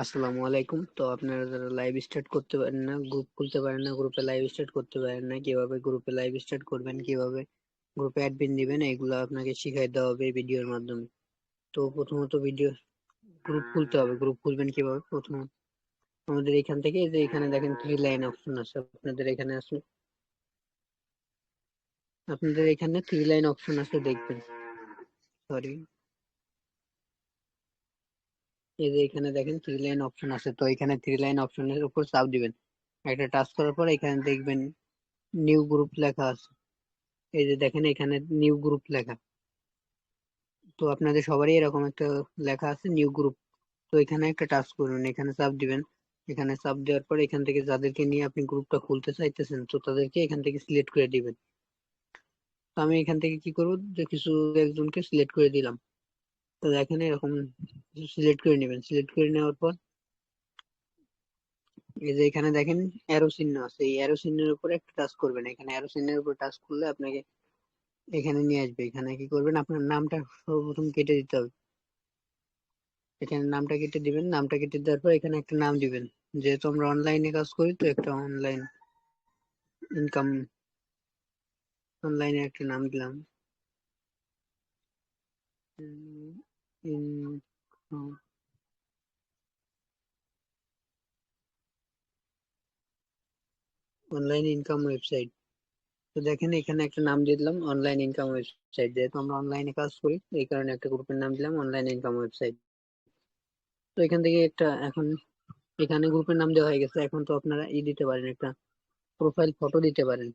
আসসালামু আলাইকুম। তো আপনারা যারা লাইভ স্টার্ট করতে পারেন না, গ্রুপ খুলতে পারেন না, গ্রুপে লাইভ স্টার্ট করতে পারেন না, কিভাবে গ্রুপে লাইভ স্টার্ট করবেন, কিভাবে গ্রুপে অ্যাডমিন দিবেন, এগুলো আপনাকে শিখাই দেওয়া হবে এই ভিডিওর মাধ্যমে। তো প্রথমত গ্রুপ খুলতে হবে। গ্রুপ খুলবেন কিভাবে? প্রথম আমাদের এখান থেকে এই যে এখানে দেখেন থ্রি লাইন অপশন আছে, আপনাদের এখানে থ্রি লাইন অপশন আছে, দেখবেন। সরি, এই যে এখানে দেখেন থ্রি লাইন অপশন আছে, তো এখানে থ্রি লাইন অপশনের উপর চাপ দিবেন। একটা টাচ করার পর এখানে দেখবেন নিউ গ্রুপ লেখা আছে। এই যে দেখেন এখানে নিউ গ্রুপ লেখা, তো আপনাদের সবারই এরকম একটা লেখা আছে নিউ গ্রুপ। তো এখানে একটা টাচ করুন, এখানে চাপ দিবেন। এখানে চাপ দেওয়ার পর এখান থেকে যাদেরকে নিয়ে আপনি গ্রুপটা খুলতে চাইতেছেন, তো তাদেরকে এখান থেকে সিলেক্ট করে দিবেন। তো আমি এখান থেকে কি করবো, যে কিছু একজনকে সিলেক্ট করে দিলাম। তো দেখেন এরকম সিলেক্ট করে নেবেন। সিলেক্ট করে নেওয়ার পর এই যে এখানে দেখেন অ্যারো চিহ্ন আছে, এই অ্যারো চিহ্নের উপরে একটা টাচ করবেন। এখানে অ্যারো চিহ্নের উপর টাচ করলে আপনাকে এখানে নিয়ে আসবে। এখানে কি করবেন, আপনার নামটা সর্বপ্রথম কেটে দিতে হবে। এখানে নামটা কেটে দিবেন। নামটা কেটে দেওয়ার পর এখানে একটা নাম দিবেন। যেহেতু আমরা অনলাইনে কাজ করি, তো একটা ইনকাম অনলাইনে একটা নাম দিলাম। Online income website. তো দেখেন এখানে একটা নাম দিয়ে দিলাম অনলাইন ইনকাম ওয়েবসাইট। যেহেতু আমরা অনলাইনে কাজ করি, এই কারণে একটা গ্রুপের নাম দিলাম অনলাইন ইনকাম ওয়েবসাইট। তো এখান থেকে এখন এখানে গ্রুপের নাম দেওয়া হয়ে গেছে। এখন তো আপনারা দিতে পারেন, একটা প্রোফাইল ফটো দিতে পারেন।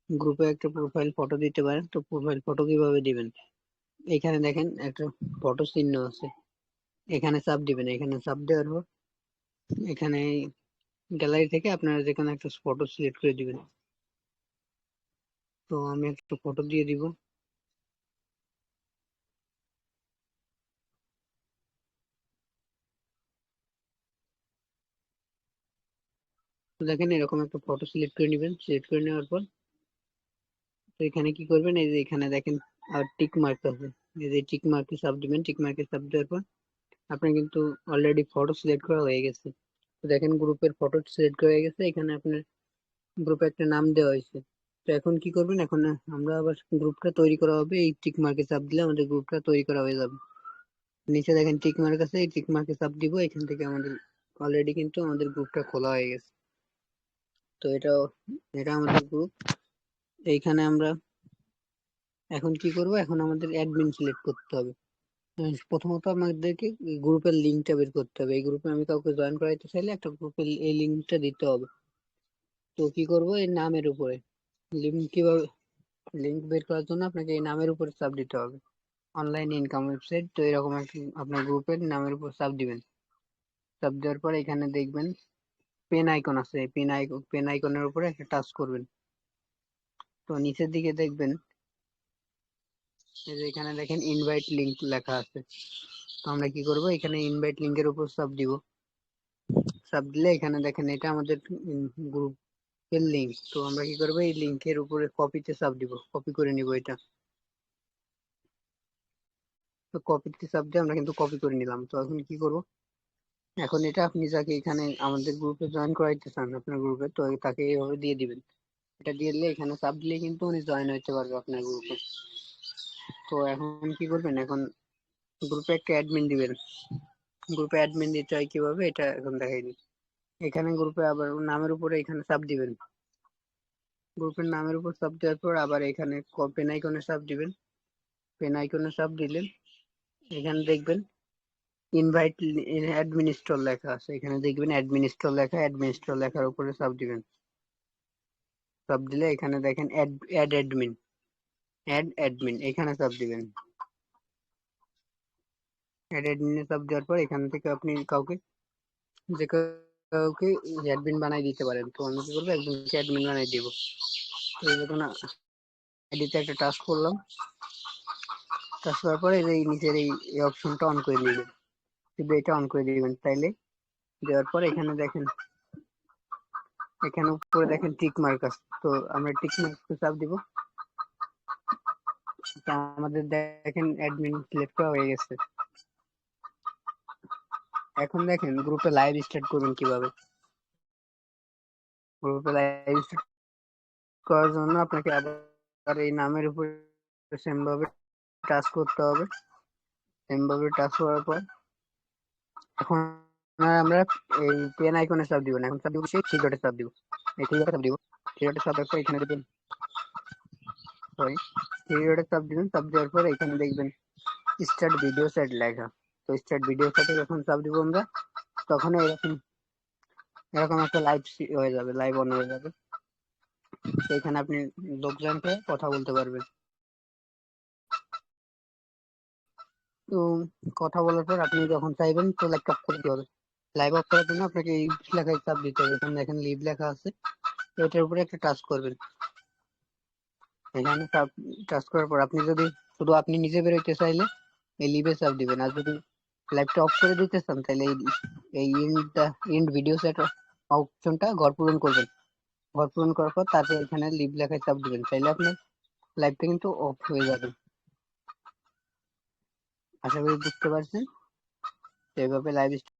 গ্রুপে একটা প্রোফাইল ফটো দিতে পারেন। তো প্রোফাইল ফটো কিভাবে দিবেন, এখানে দেখেন একটা ফটো চিহ্ন আছে, এখানে চাপ দিবেন। এখানে চাপ দেওয়ার পর এখানে গ্যালারি থেকে আপনারা যেখানে একটা ফটো সিলেক্ট করে দিবেন। তো আমি একটা ফটো দিয়ে দিব। তো দেখেন এরকম একটা ফটো সিলেক্ট করে নেবেন। সিলেক্ট করে নেওয়ার পর তো এখানে কি করবেন, এই যে এখানে দেখেন আর টিক মার্ক আছে, এই যে টিক মার্কে চাপ দিবেন। টিক মার্কে চাপ দেওয়ার পর আপনার কিন্তু অলরেডি ফটো সিলেক্ট করা হয়ে গেছে। তো দেখেন গ্রুপের ফটো সিলেক্ট করা হয়ে গেছে, এখানে আপনার গ্রুপে একটা নাম দেওয়া হয়েছে। তো এখন কি করবেন, এখন আমরা আবার গ্রুপটা তৈরি করা হবে। এই টিক মার্কে চাপ দিলে আমাদের গ্রুপটা তৈরি করা হয়ে যাবে। নিচে দেখেন টিক মার্ক আছে, এই টিক মার্কে চাপ দিব। এখান থেকে আমাদের অলরেডি কিন্তু আমাদের গ্রুপটা খোলা হয়ে গেছে। তো এটা আমাদের গ্রুপ। এইখানে আমরা এখন কি করব, এখন আমাদের অ্যাডমিন সিলেক্ট করতে হবে। প্রথমত আমাদেরকে গ্রুপের লিঙ্কটা বের করতে হবে। এই গ্রুপে আমি কাউকে জয়েন করাইতে চাইলে একটা গ্রুপের এই লিঙ্কটা দিতে হবে। তো কি করব, এই নামের উপরে কিভাবে লিঙ্ক বের করার জন্য আপনাকে এই নামের উপরে চাপ দিতে হবে। অনলাইন ইনকাম ওয়েবসাইট, তো এরকম একটা আপনার গ্রুপের নামের উপর চাপ দিবেন। চাপ দেওয়ার পর এখানে দেখবেন পেন আইকন আছে, এই পেন আইকনের উপরে একটা টাচ করবেন। তো নিচের দিকে দেখবেন এই যে এখানে দেখেন ইনভাইট লিংক লেখা আছে। তো আমরা কি করব, এখানে ইনভাইট লিংকের উপর চাপ দিব। চাপ দিলে এখানে দেখেন এটা আমাদের গ্রুপের লিংক। তো আমরা কি করব, এই লিংকের উপরে কপিতে চাপ দিব, কপি করে নিব এটা। তো কপিতে চাপ দিয়ে আমরা কিন্তু কপি করে নিলাম। তো এখন কি করব, এখন এটা আপনি যাকে এখানে আমাদের গ্রুপে জয়েন করাইতে চান, আপনার গ্রুপে, তো তাকে এইভাবে দিয়ে দিবেন। এটা দিয়ে দিলে এখানে চাপ দিলে কিন্তু উনি জয়েন হইতে পারবে আপনার গ্রুপে। তো এখন কি করবেন, এখন গ্রুপে একটা অ্যাডমিন দিবেন। গ্রুপে অ্যাডমিন দিতে হয় কিভাবে, এটা এখন দেখাই দিই। এখানে গ্রুপে আবার নামের উপরে এখানে চাপ দিবেন। গ্রুপের নামের উপর চাপ দেওয়ার পর আবার এখানে পেন আইকনে চাপ দিবেন। পেন আইকনে চাপ দিলেন, এখানে দেখবেন ইনভাইট অ্যাডমিনিস্ট্রেটর লেখা আছে। এখানে দেখবেন অ্যাডমিনিস্ট্রেটর লেখার উপরে চাপ দিবেন। চাপ দিলে এখানে দেখেন অ্যাড অ্যাডমিন এখানে চাপ দিবেন। অ্যাড অ্যাডমিনে চাপ দেওয়ার পর এখান থেকে আপনি যে কাউকে অ্যাডমিন বানাই দিতে পারেন। তো আমি কি করবো, একজনকে অ্যাডমিন বানাই দিব। তো যখন আইডিতে একটা টাচ করলাম, টাচ করার পরে এই নিচের এই অপশনটা অন করে দিবেন। শুধু এটা অন করে দিবেন তাইলে। দেওয়ার পর এখানে দেখেন, এখানে উপরে দেখেন টিক মার্ক আছে। তো আমরা টিক মার্ক চাপ দিব। আমাদের দেখেন অ্যাডমিন সিলেক্ট করা হয়ে গেছে। এখন দেখেন গ্রুপে লাইভ স্টার্ট করবেন কিভাবে। গ্রুপে লাইভ স্টার্ট করার জন্য আপনাকে আবার এই নামের উপর সেম ভাবে টাচ করতে হবে। সেম ভাবে টাচ করার পর এখন আমরা এই পেন আইকনে চাপ দিব না, এখন চাপ দিব সেই থ্রি ডটে চাপ দিব। এই থ্রি ডটে চাপ দিব, থ্রি ডটে চাপ দেওয়ার পর এখানে দেখবেন, সরি, থ্রি ডটে চাপ দিবেন। চাপ দেওয়ার পর এখানে দেখবেন স্টার্ট ভিডিও সেট লেখা। তো স্টার্ট ভিডিও সেটে যখন চাপ দিব আমরা, তখন এরকম এরকম একটা লাইভ হয়ে যাবে, লাইভ অন হয়ে যাবে। তো এখানে আপনি লোকজনকে কথা বলতে পারবেন। তো কথা বলার পর আপনি যখন চাইবেন তো লাইভ অফ করে দিতে হবে। লাইভ অফ করার জন্য আপনাকে এই লেখায় চাপ দিতে হবে। এখানে দেখেন লিভ লেখা আছে, তো এটার উপরে একটা টাচ করবেন। এখানে টাচ করার পর আপনি যদি শুধু আপনি নিজে বেরোইতে চাইলে এই লিভে চাপ দিবেন, আর যদি লাইভটা অফ করে দিতে চান তাহলে এই ইন্ড ভিডিও সেট অপশনটা ঘর পূরণ করবেন। ঘর পূরণ করার পর তারপর এখানে লিভ লেখায় চাপ দিবেন, তাইলে আপনার লাইভটা কিন্তু অফ হয়ে যাবে। আশা করি বুঝতে পারছেন। তো এইভাবে লাইভ